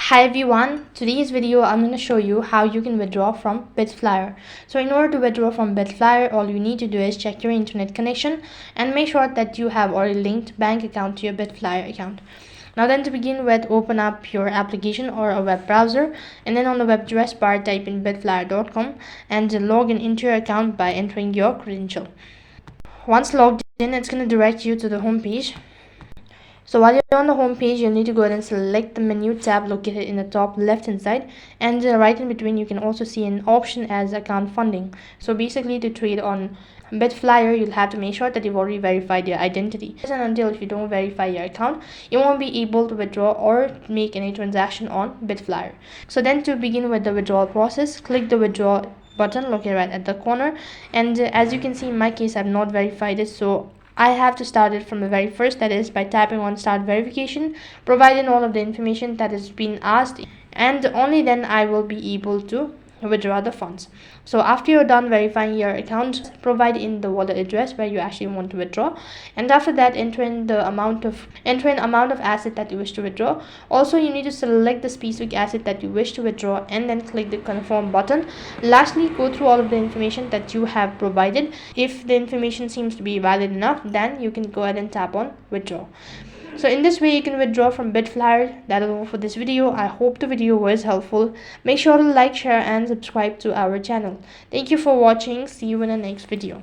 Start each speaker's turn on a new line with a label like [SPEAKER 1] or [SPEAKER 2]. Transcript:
[SPEAKER 1] Hi everyone, today's video I'm going to show you how you can withdraw from Bitflyer. So in order to withdraw from Bitflyer, all you need to do is check your internet connection and make sure that you have already linked bank account to your Bitflyer account. Now then, to begin with, open up your application or a web browser, and then on the web address bar type in bitflyer.com and log in into your account by entering your credential. Once logged in, it's going to direct you to the home page. So while you're on the home page, you'll need to go ahead and select the menu tab located in the top left hand side, and right in between you can also see an option as account funding. So basically, to trade on Bitflyer, you'll have to make sure that you've already verified your identity. And until if you don't verify your account, you won't be able to withdraw or make any transaction on Bitflyer. So then, to begin with the withdrawal process, click the withdraw button located right at the corner, and as you can see, in my case I've not verified it, so I have to start it from the very first, that is by tapping on start verification, providing all of the information that has been asked, and only then I will be able to withdraw the funds. So after you're done verifying your account, provide in the wallet address where you actually want to withdraw, and after that enter in the amount of asset that you wish to withdraw. Also, you need to select the specific asset that you wish to withdraw and then click the confirm button. Lastly, go through all of the information that you have provided. If the information seems to be valid enough, then you can go ahead and tap on withdraw. So in this way you can withdraw from Bitflyer. That is all for this video. I hope the video was helpful. Make sure to like, share and subscribe to our channel. Thank you for watching. See you in the next video.